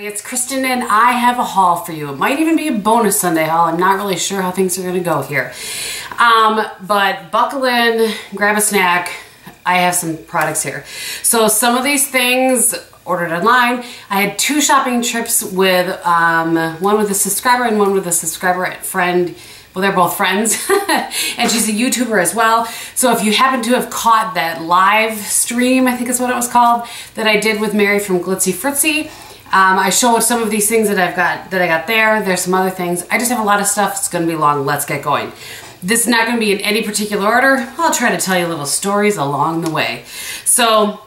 It's Kristin and I have a haul for you. It might even be a bonus Sunday haul. I'm not really sure how things are going to go here. But buckle in, grab a snack. I have some products here. So some of these things ordered online. I had two shopping trips with one with a subscriber and one with a subscriber friend. Well, they're both friends and she's a YouTuber as well. So if you happen to have caught that live stream, I think is what it was called, that I did with Mary from Glitzy Fritzy, I showed some of these things that I got there. There's some other things. I just have a lot of stuff. It's going to be long. Let's get going. This is not going to be in any particular order. I'll try to tell you little stories along the way. So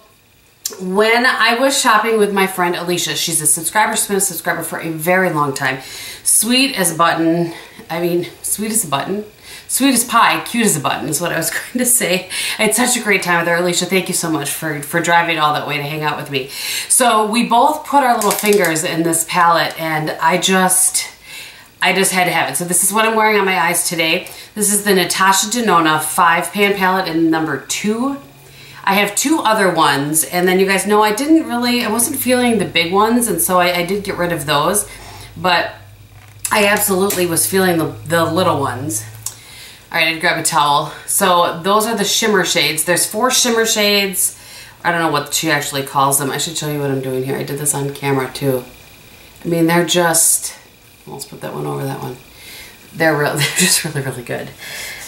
when I was shopping with my friend Alicia, she's a subscriber, she's been a subscriber for a very long time. Sweet as a button. I mean, sweet as a button. Sweet as pie, cute as a button is what I was going to say. I had such a great time with her. Alicia, thank you so much for driving all that way to hang out with me. So we both put our little fingers in this palette and I just had to have it. So this is what I'm wearing on my eyes today. This is the Natasha Denona 5-pan palette in number 2. I have two other ones, and then you guys know I wasn't feeling the big ones, and so I did get rid of those, but I absolutely was feeling the little ones. All right, I'd grab a towel. So those are the shimmer shades. There's 4 shimmer shades. I don't know what she actually calls them. I should show you what I'm doing here. I did this on camera too. I mean, they're just, let's put that one over that one. They're just really, really good.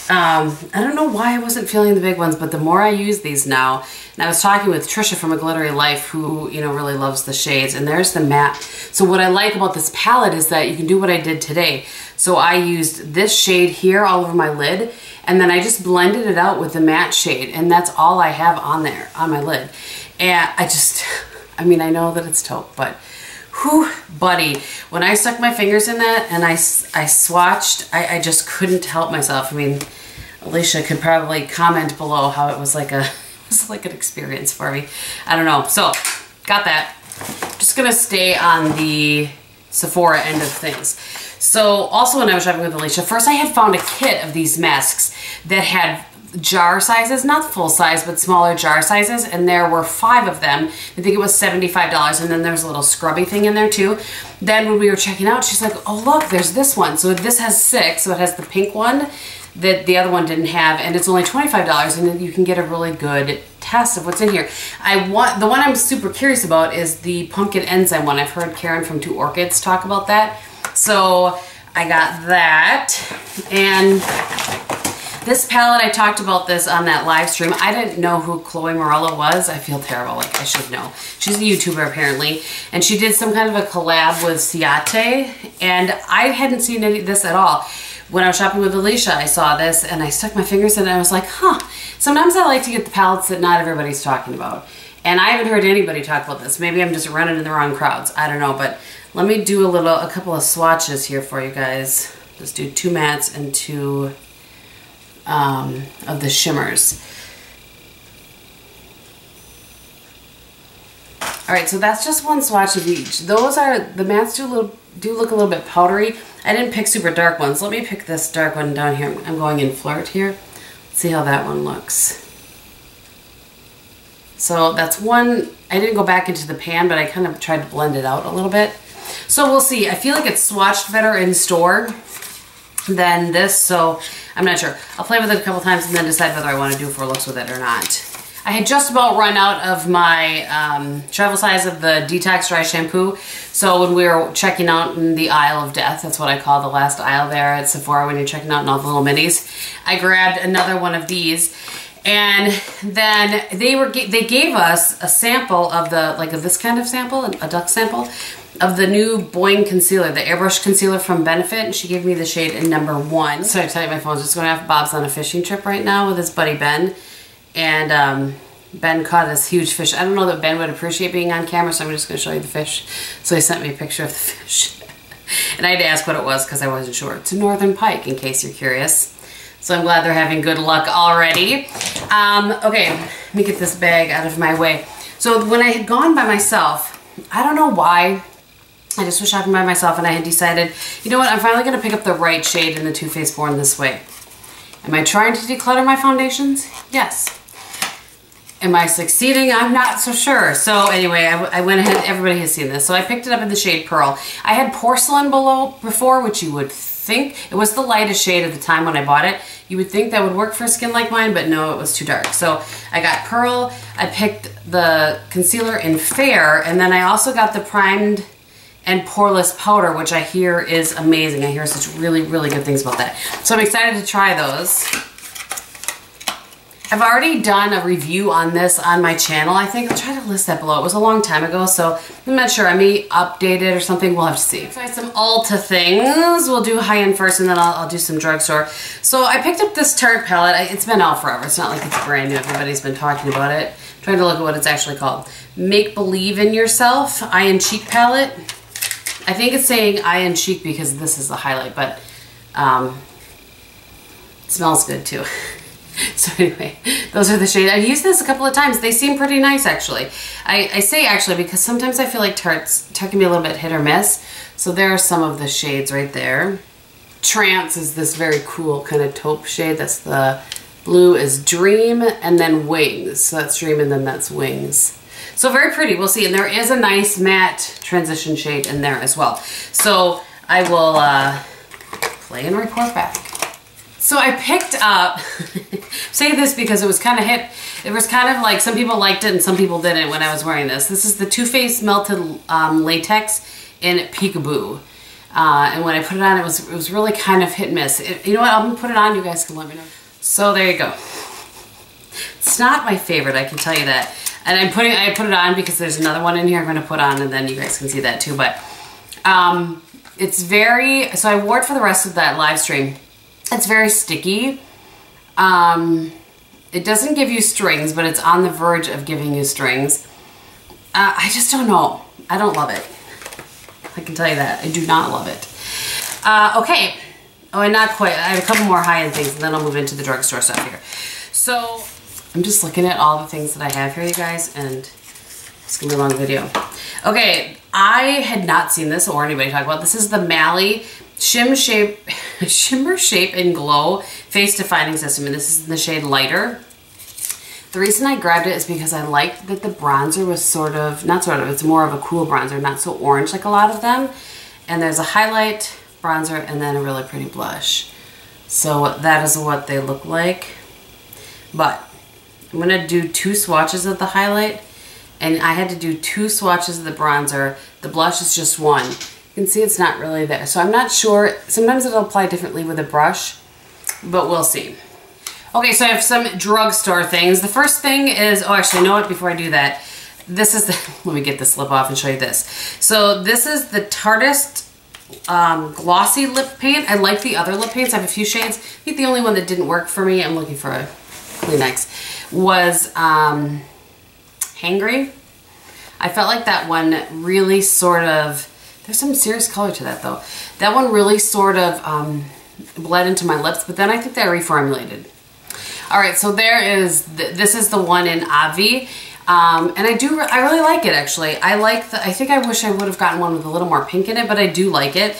I don't know why I wasn't feeling the big ones, but the more I use these now, and I was talking with Trisha from A Glittery Life, who, you know, really loves the shades, and there's the matte. So what I like about this palette is that you can do what I did today. So I used this shade here all over my lid, and then I just blended it out with the matte shade, and that's all I have on there, on my lid. And I mean, I know that it's taupe, but whew, buddy, when I stuck my fingers in that and I swatched, I just couldn't help myself. I mean, Alicia could probably comment below how it was like an experience for me. I don't know. So, got that. Just gonna stay on the Sephora end of things. So, also when I was shopping with Alicia, first I had found a kit of these masks that had jar sizes, not full size, but smaller jar sizes, and there were 5 of them. I think it was $75, and then there's a little scrubby thing in there too. Then when we were checking out, she's like, oh look, there's this one. So this has 6, so it has the pink one that the other one didn't have, and it's only $25, and then you can get a really good test of what's in here. The one I'm super curious about is the pumpkin enzyme one. I've heard Karen from 2 Orchids talk about that. So I got that, and this palette, I talked about this on that live stream. I didn't know who Chloe Morella was. I feel terrible, like I should know. She's a YouTuber apparently, and she did some kind of a collab with Ciate, and I hadn't seen any of this at all. When I was shopping with Alicia, I saw this, and I stuck my fingers in it, and I was like, huh. Sometimes I like to get the palettes that not everybody's talking about. And I haven't heard anybody talk about this. Maybe I'm just running in the wrong crowds. I don't know, but let me do a couple of swatches here for you guys. Just do 2 mattes and 2 of the shimmers. All right, so that's just one swatch of each. Those are, the mattes do look a little bit powdery. I didn't pick super dark ones. Let me pick this dark one down here. I'm going in Flirt here. Let's see how that one looks. So that's one. I didn't go back into the pan, but I kind of tried to blend it out a little bit. So we'll see. I feel like it's swatched better in store than this, so I'm not sure. I'll play with it a couple times and then decide whether I want to do 4 looks with it or not. I had just about run out of my travel size of the Detox Dry Shampoo, so when we were checking out in the aisle of death, that's what I call the last aisle there at Sephora when you're checking out in all the little minis, I grabbed another one of these, and then they gave us a sample of of this kind of sample, a duck sample, of the new Boing concealer, the airbrush concealer from Benefit, and she gave me the shade in number 1. So I tell you, my phone's just going off. Bob's on a fishing trip right now with his buddy Ben, and Ben caught this huge fish. I don't know that Ben would appreciate being on camera, so I'm just going to show you the fish. So he sent me a picture of the fish, and I had to ask what it was because I wasn't sure. It's a northern pike, in case you're curious. So I'm glad they're having good luck already. Okay, let me get this bag out of my way. So when I had gone by myself, I don't know why, I just was shopping by myself and I had decided, you know what, I'm finally going to pick up the right shade in the Too Faced Born This Way. Am I trying to declutter my foundations? Yes. Am I succeeding? I'm not so sure. So anyway, I went ahead, everybody has seen this. So I picked it up in the shade Pearl. I had Porcelain before, which you would think, it was the lightest shade at the time when I bought it. You would think that would work for skin like mine, but no, it was too dark. So I got Pearl, I picked the concealer in Fair, and then I also got the Primed and Poreless Powder, which I hear is amazing. I hear such really, really good things about that. So I'm excited to try those. I've already done a review on this on my channel. I think I'll try to list that below. It was a long time ago, so I'm not sure. I may update it or something. We'll have to see. Try some Ulta things. We'll do high-end first, and then I'll do some drugstore. So I picked up this Tarte palette. It's been out forever. It's not like it's brand new. Everybody's been talking about it. I'm trying to look at what it's actually called. Make Believe in Yourself Eye and Cheek Palette. I think it's saying eye and cheek because this is the highlight, but it smells good too. So anyway, those are the shades. I've used this a couple of times. They seem pretty nice, actually. I say actually because sometimes I feel like Tarte can be a little bit hit or miss. So there are some of the shades right there. Trance is this very cool kind of taupe shade. That's the blue is Dream and then Wings. So that's Dream and then that's Wings. So very pretty. We'll see. And there is a nice matte transition shade in there as well. So I will play and report back. So I picked up, say this because it was kind of hit, it was kind of like some people liked it and some people didn't when I was wearing this. This is the Too Faced Melted Latex in Peekaboo. And when I put it on, it was really kind of hit and miss. You know what, I'm gonna put it on, you guys can let me know. So there you go. It's not my favorite, I can tell you that. And I put it on because there's another one in here I'm gonna put on and then you guys can see that too. But it's very, so I wore it for the rest of that live stream. It's very sticky. It doesn't give you strings, but it's on the verge of giving you strings. I just don't know. I don't love it. I can tell you that. I do not love it. Okay. Oh, and not quite. I have a couple more high-end things, and then I'll move into the drugstore stuff here. So I'm just looking at all the things that I have here, you guys, and it's gonna be a long video. Okay, I had not seen this or anybody talk about this. This is the Mally Shimmer Shape and Glow Face Defining System, and this is in the shade Lighter. The reason I grabbed it is because I liked that the bronzer was it's more of a cool bronzer, not so orange like a lot of them. And there's a highlight, bronzer, and then a really pretty blush. So that is what they look like. But I'm gonna do 2 swatches of the highlight, and I had to do 2 swatches of the bronzer. The blush is just 1. You can see it's not really there. So I'm not sure. Sometimes it'll apply differently with a brush, but we'll see. Okay, so I have some drugstore things. The first thing is, oh, actually, you know what? Before I do that, this is the, let me get this lip off and show you this. So this is the Tarteist Glossy Lip Paint. I like the other lip paints. I have a few shades. I think the only one that didn't work for me, I'm looking for a Kleenex, was Hangry. I felt like that one really sort of, there's some serious color to that though. That one really sort of bled into my lips, but then I think that reformulated. All right, so there is, this is the one in Avi. And I really like it actually. I think I wish I would have gotten one with a little more pink in it, but I do like it.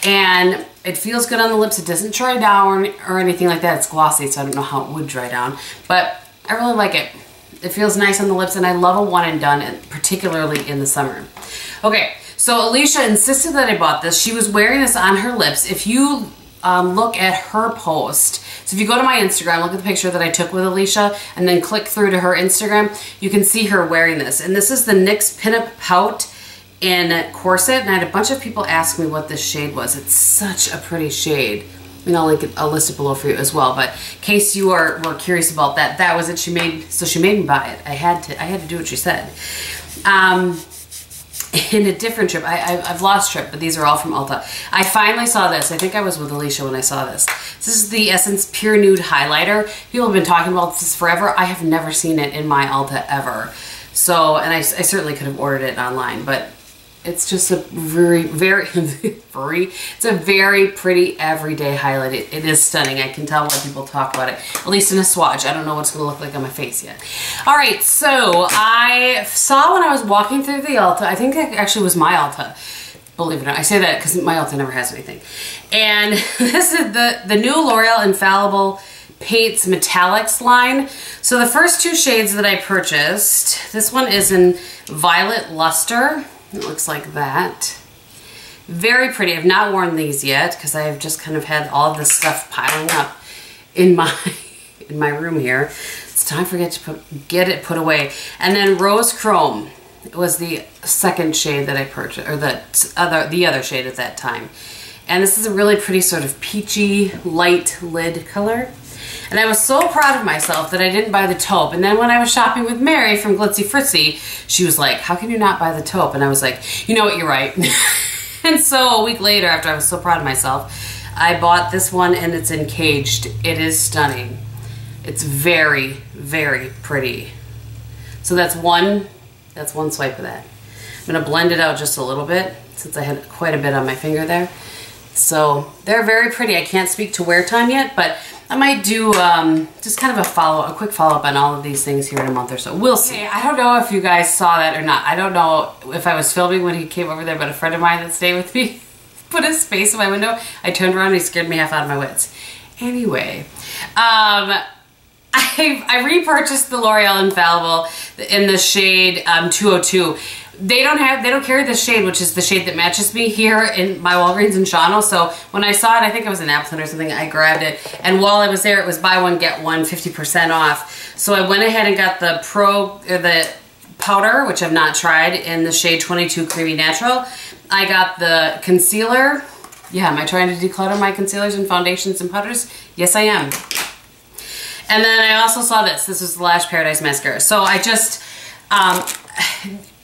And it feels good on the lips. It doesn't dry down or anything like that. It's glossy, so I don't know how it would dry down, but I really like it. It feels nice on the lips, and I love a one and done, particularly in the summer. Okay. So Alicia insisted that I bought this. She was wearing this on her lips. If you look at her post, so if you go to my Instagram, look at the picture that I took with Alicia, and then click through to her Instagram, you can see her wearing this. And this is the NYX Pinup Pout in Corset, and I had a bunch of people ask me what this shade was. It's such a pretty shade. And I'll list it below for you as well. But in case you were curious about that, that was it. She made me buy it. I had to do what she said. In a different trip, I've lost trip, but these are all from Ulta. I finally saw this. I think I was with Alicia when I saw this. This is the Essence Pure Nude Highlighter. People have been talking about this forever. I have never seen it in my Ulta ever. So, and I certainly could have ordered it online, but it's just a it's a very pretty everyday highlight. It is stunning. I can tell when people talk about it, at least in a swatch. I don't know what it's gonna look like on my face yet. All right, so I saw when I was walking through the Ulta, I think it actually was my Ulta, believe it or not. I say that because my Ulta never has anything. And this is the new L'Oreal Infallible Paints Metallics line. So the first two shades that I purchased, this one is in Violet Luster. It looks like that. Very pretty. I've not worn these yet because I've just kind of had all of this stuff piling up in my in my room here. It's time for get it put away. And then Rose Chrome was the second shade that I purchased, or the other shade at that time. And this is a really pretty sort of peachy light lid color. And I was so proud of myself that I didn't buy the taupe. And then when I was shopping with Mary from Glitzy Fritzy, she was like, how can you not buy the taupe? And I was like, you know what, you're right. And so a week later, after I was so proud of myself, I bought this one and it's encaged. It is stunning. It's very, very pretty. So that's one swipe of that. I'm gonna blend it out just a little bit since I had quite a bit on my finger there. So they're very pretty. I can't speak to wear time yet, but I might do just kind of a quick follow-up on all of these things here in a month or so. We'll see. Okay, I don't know if you guys saw that or not. I don't know if I was filming when he came over there, but a friend of mine that stayed with me put his face in my window. I turned around and he scared me half out of my wits. Anyway, I repurchased the L'Oreal Infallible in the shade 202. They don't carry the shade, which is the shade that matches me here in my Walgreens in Shawano. So when I saw it, I think it was in Appleton or something, I grabbed it. And while I was there, it was buy one, get one, 50% off. So I went ahead and got the the powder, which I've not tried, in the shade 22 Creamy Natural. I got the concealer. Yeah, am I trying to declutter my concealers and foundations and powders? Yes, I am. And then I also saw this. This was the Lash Paradise Mascara. So I just,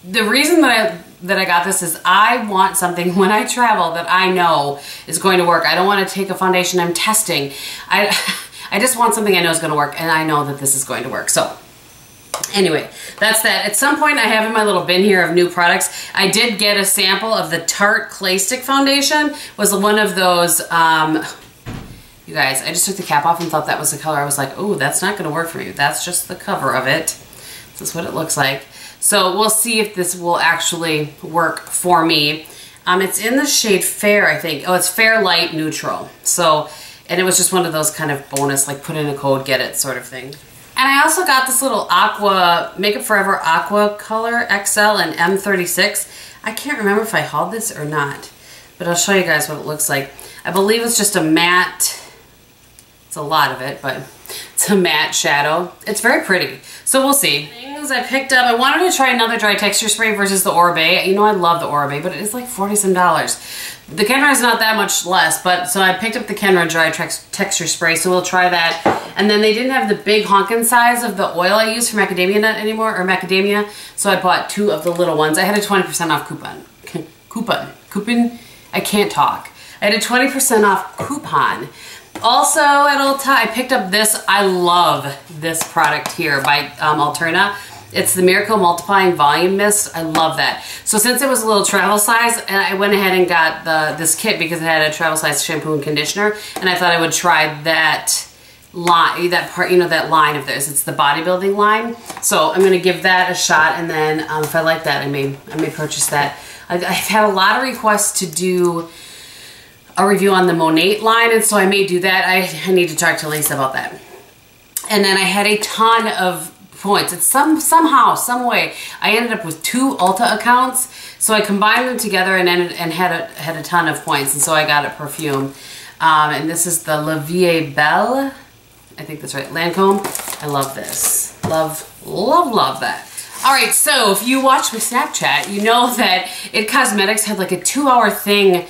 the reason that I got this is I want something when I travel that I know is going to work. I don't want to take a foundation I'm testing. I just want something I know is going to work, and I know that this is going to work. So anyway, that's that. At some point I have in my little bin here of new products. I did get a sample of the Tarte Clay Stick Foundation. Was one of those, you guys, I just took the cap off and thought that was the color. I was like, oh, that's not going to work for me. That's just the cover of it. This is what it looks like. So we'll see if this will actually work for me. It's in the shade Fair, I think. Oh, it's Fair Light Neutral. So, and it was just one of those kind of bonus, like put in a code, get it sort of thing. And I also got this little Makeup Forever Aqua Color XL and M36. I can't remember if I hauled this or not, but I'll show you guys what it looks like. I believe it's just a matte, it's a lot of it, but it's a matte shadow. It's very pretty. So we'll see. Things I picked up, I wanted to try another dry texture spray versus the Oribe. You know I love the Oribe, but it is like $40-some. The Kenra is not that much less, but so I picked up the Kenra dry texture spray, so we'll try that. And then they didn't have the big honkin' size of the oil I use for macadamia nut anymore, or macadamia, so I bought 2 of the little ones. I had a 20% off coupon. I can't talk. I had a 20% off coupon. Also at Ulta, I picked up this. I love this product here by Alterna. It's the Miracle Multiplying Volume Mist. I love that. So since it was a little travel size, and I went ahead and got this kit because it had a travel size shampoo and conditioner, and I thought I would try that line, that part, you know, that line of theirs. It's the bodybuilding line. So I'm gonna give that a shot, and then if I like that, I may purchase that. I've had a lot of requests to do a review on the Monate line, and so I may do that. I need to talk to Lisa about that. And then I had a ton of points. It's somehow, some way, I ended up with 2 Ulta accounts, so I combined them together and had a ton of points, and so I got a perfume. And this is the La Vie Belle, I think that's right, Lancome. I love this. Love, love, love that. All right, so if you watch my Snapchat, you know that It Cosmetics had like a 2-hour thing,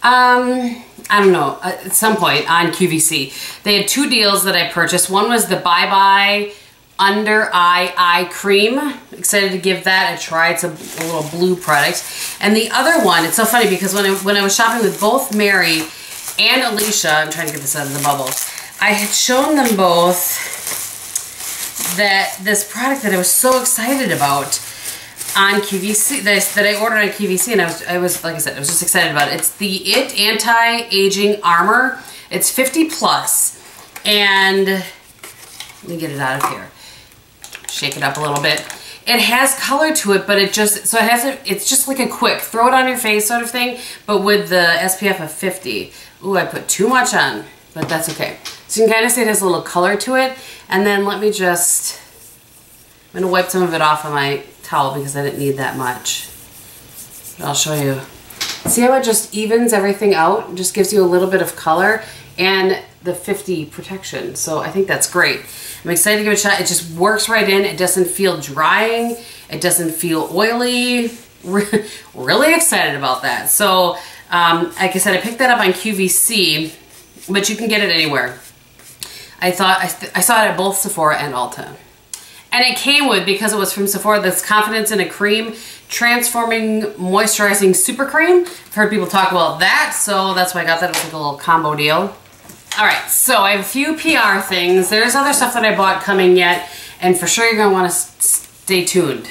I don't know, at some point on QVC. They had 2 deals that I purchased. One was the Bye Bye Under Eye Cream. Excited to give that a try. It's a little blue product. And the other one, it's so funny because when I was shopping with both Mary and Alicia, I'm trying to get this out of the bubble, I had shown them both that this product that I was so excited about on QVC, that I ordered on QVC, and I was like I said, I was just excited about it. It's the IT Anti-Aging Armor. It's 50 plus, and let me get it out of here. Shake it up a little bit. It has color to it, but it's just like a quick throw it on your face sort of thing, but with the SPF of 50. Ooh, I put too much on, but that's okay. So you can kind of see it has a little color to it. And then let me just, I'm gonna wipe some of it off on my towel because I didn't need that much. But I'll show you. See how it just evens everything out? It just gives you a little bit of color and the 50 protection. So I think that's great. I'm excited to give it a shot. It just works right in. It doesn't feel drying. It doesn't feel oily. Really excited about that. So like I said, I picked that up on QVC, but you can get it anywhere. I saw it at both Sephora and Ulta. And it came with, because it was from Sephora, this Confidence in a Cream Transforming Moisturizing Super Cream. I've heard people talk about that, so that's why I got that. It was like a little combo deal. All right, so I have a few PR things. There's other stuff that I bought coming yet, and for sure you're gonna wanna stay tuned.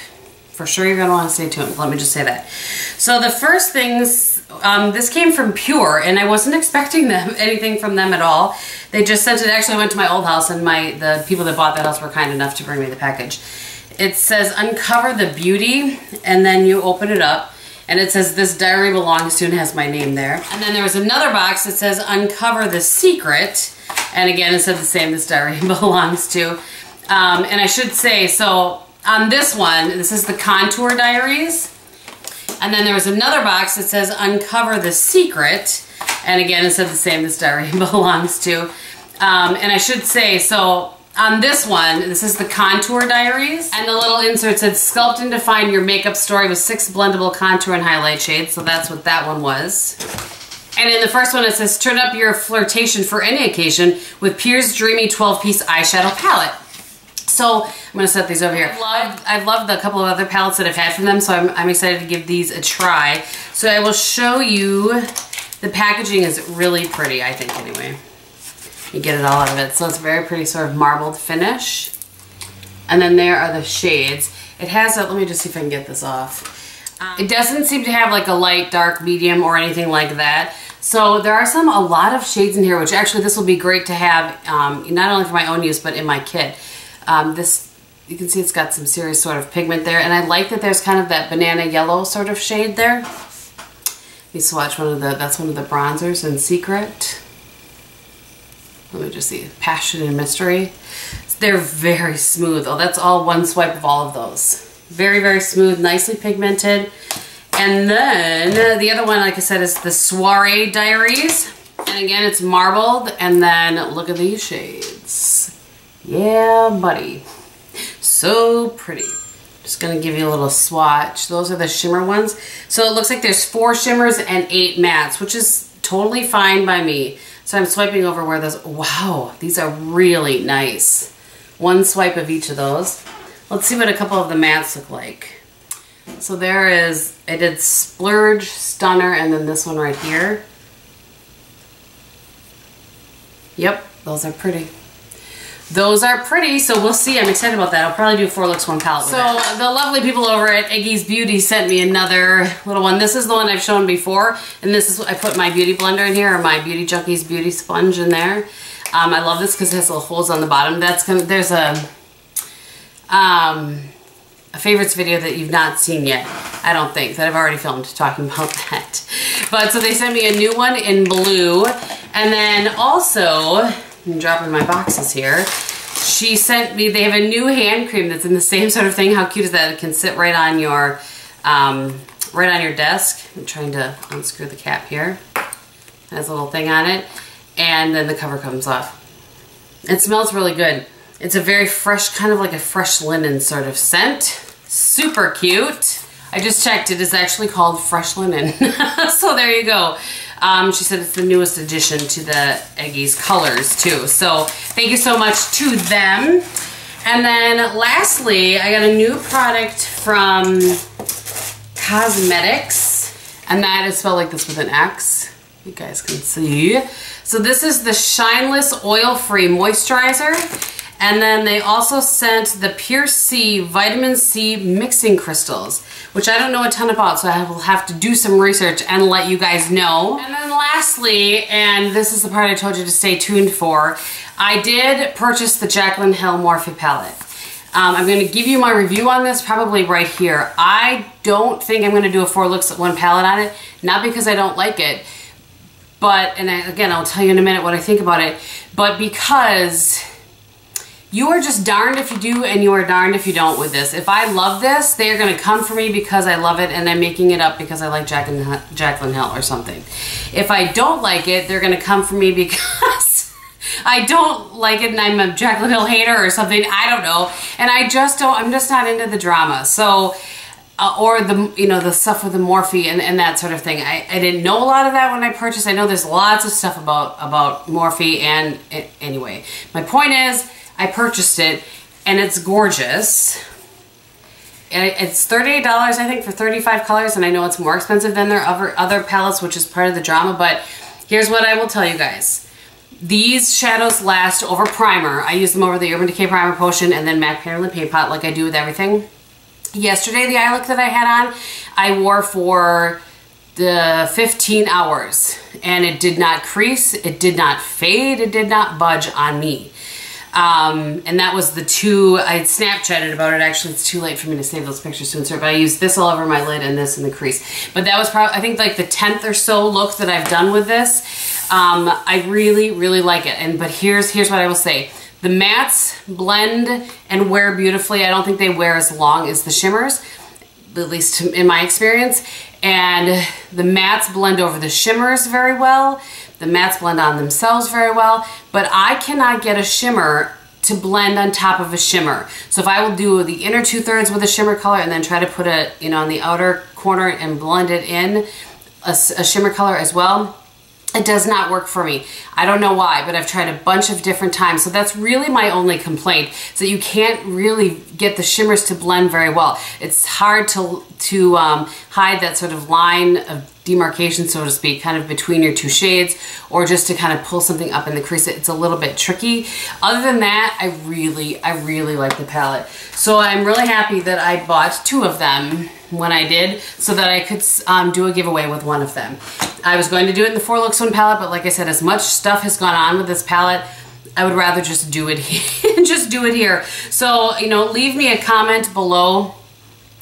For sure you're gonna wanna stay tuned, let me just say that. So the first things, this came from Pure, and I wasn't expecting anything from them at all. They just sent it. Actually, I went to my old house, and the people that bought that house were kind enough to bring me the package. It says Uncover the Beauty, and then you open it up, and it says This Diary Belongs to, and has my name there. And then there was another box that says Uncover the Secret, and again it said the same, This Diary Belongs to. And I should say, so on this one, this is the Contour Diaries. And then there was another box that says Uncover the Secret. And again, it said the same, This Diary Belongs to. And I should say, so on this one, this is the Contour Diaries. And the little insert said, Sculpt and define your makeup story with 6 blendable contour and highlight shades. So that's what that one was. And in the first one, it says, Turn up your flirtation for any occasion with Pierre's Dreamy 12-piece eyeshadow palette. So I'm gonna set these over here. I've loved the couple of other palettes that I've had from them, so I'm excited to give these a try. So I will show you, the packaging is really pretty, I think, anyway. You get it all out of it. So it's very pretty, sort of marbled finish. And then there are the shades. It has a, let me just see if I can get this off. It doesn't seem to have like a light, dark, medium, or anything like that. So there are a lot of shades in here, which actually this will be great to have, not only for my own use, but in my kit. This, you can see it's got some serious sort of pigment there, and I like that there's kind of that banana yellow sort of shade there. Let me swatch that's one of the bronzers in Secret. Let me just see, Passion and Mystery. They're very smooth. Oh, that's all one swipe of all of those. Very, very smooth, nicely pigmented. And then the other one, like I said, is the Soiree Diaries. And again, it's marbled, and then look at these shades. Yeah, buddy. So pretty. Just gonna give you a little swatch. Those are the shimmer ones. So it looks like there's 4 shimmers and 8 mattes, which is totally fine by me. So I'm swiping over where those, wow, these are really nice. One swipe of each of those. Let's see what a couple of the mattes look like. So there is, I did Splurge, Stunner, and then this one right here. Yep, those are pretty. Those are pretty, so we'll see. I'm excited about that. I'll probably do 4 looks, 1 palette with it. So the lovely people over at Iggy's Beauty sent me another little one. This is the one I've shown before, and this is what I put my beauty blender in here, or my Beauty Junkies beauty sponge in there. I love this because it has little holes on the bottom. There's a favorites video that you've not seen yet, I don't think, that I've already filmed talking about that. But so they sent me a new one in blue, and then also, I'm dropping my boxes here. She sent me, they have a new hand cream that's in the same sort of thing. How cute is that? It can sit right on your desk. I'm trying to unscrew the cap here. It has a little thing on it. And then the cover comes off. It smells really good. It's a very fresh, kind of like a fresh linen sort of scent. Super cute. I just checked, it is actually called Fresh Linen. So there you go. She said it's the newest addition to the Iggy's colors too. So thank you so much to them. And then lastly, I got a new product from Cosmetics, and that is spelled like this with an X. You guys can see. So this is the Shineless Oil-Free Moisturizer. And then they also sent the Pure C Vitamin C Mixing Crystals, which I don't know a ton about, so I will have to do some research and let you guys know. And then lastly, and this is the part I told you to stay tuned for, I did purchase the Jaclyn Hill Morphe palette. I'm going to give you my review on this probably right here. I don't think I'm going to do a 4 looks at 1 palette on it, not because I don't like it, But, and again, I'll tell you in a minute what I think about it, but because you are just darned if you do and you are darned if you don't with this. If I love this, they are going to come for me because I love it and I'm making it up because I like Jaclyn Hill or something. If I don't like it, they're going to come for me because I don't like it and I'm a Jaclyn Hill hater or something. I don't know. And I just don't, I'm just not into the drama. So, or the, you know, the stuff with the Morphe and that sort of thing. I didn't know a lot of that when I purchased. I know there's lots of stuff about Morphe, and anyway, my point is I purchased it and it's gorgeous. And it's $38, I think, for 35 colors, and I know it's more expensive than their other palettes, which is part of the drama, but here's what I will tell you guys. These shadows last over primer. I use them over the Urban Decay Primer Potion and then MAC Painterly Paint Pot like I do with everything. Yesterday, the eye look that I had on, I wore for the 15 hours, and it did not crease, it did not fade, it did not budge on me. And that was the two, I had Snapchatted about it. Actually, it's too late for me to save those pictures to insert, but I used this all over my lid and this in the crease. But that was probably, I think, like the 10th or so look that I've done with this. I really, really like it. But here's what I will say. The mattes blend and wear beautifully. I don't think they wear as long as the shimmers, at least in my experience. And the mattes blend over the shimmers very well. The mattes blend on themselves very well, but I cannot get a shimmer to blend on top of a shimmer. So if I will do the inner 2/3 with a shimmer color and then try to put it, you know, on the outer corner and blend it in a shimmer color as well, it does not work for me. I don't know why, but I've tried a bunch of different times. So that's really my only complaint, is that you can't really get the shimmers to blend very well. It's hard to hide that sort of line of demarcation, so to speak, kind of between your two shades, or just to kind of pull something up in the crease. It's a little bit tricky. Other than that, I really like the palette. So I'm really happy that I bought 2 of them when I did, so that I could do a giveaway with one of them. I was going to do it in the 4 Looks 1 palette, but like I said, as much stuff has gone on with this palette, I would rather just do it here. Just do it here. So, you know, leave me a comment below,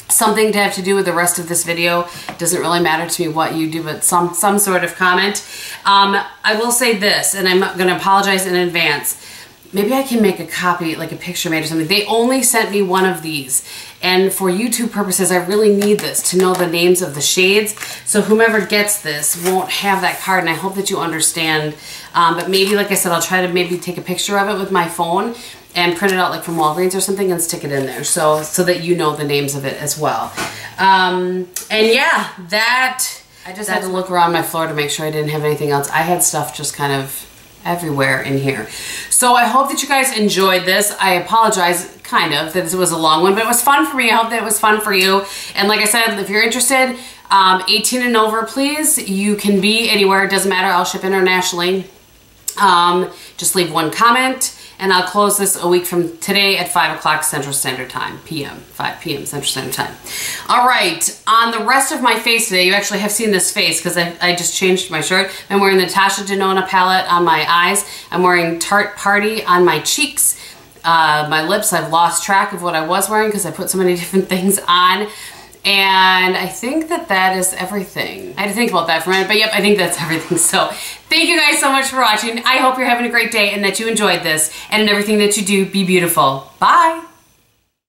something to have to do with the rest of this video. It doesn't really matter to me what you do, but some sort of comment. I will say this, and I'm going to apologize in advance. Maybe I can make a copy, like a picture made or something. They only sent me one of these. And for YouTube purposes, I really need this to know the names of the shades. So whomever gets this won't have that card, and I hope that you understand. But maybe, like I said, I'll try to maybe take a picture of it with my phone and print it out like from Walgreens or something and stick it in there, so that you know the names of it as well. And yeah, I just had to look around my floor to make sure I didn't have anything else. I had stuff just kind of everywhere in here. So I hope that you guys enjoyed this. I apologize kind of that it was a long one, but it was fun for me. I hope that it was fun for you. And like I said, if you're interested, 18 and over, please. You can be anywhere, it doesn't matter. I'll ship internationally. Just leave one comment, and I'll close this a week from today at 5 o'clock Central Standard Time, 5 p.m. Central Standard Time. All right, on the rest of my face today, you actually have seen this face because I just changed my shirt. I'm wearing the Tasha Denona palette on my eyes. I'm wearing Tarte Party on my cheeks. My lips, I've lost track of what I was wearing because I put so many different things on. And I think that is everything. I had to think about that for a minute, but yep, I think that's everything. So thank you guys so much for watching. I hope you're having a great day and that you enjoyed this, and in everything that you do, be beautiful. Bye.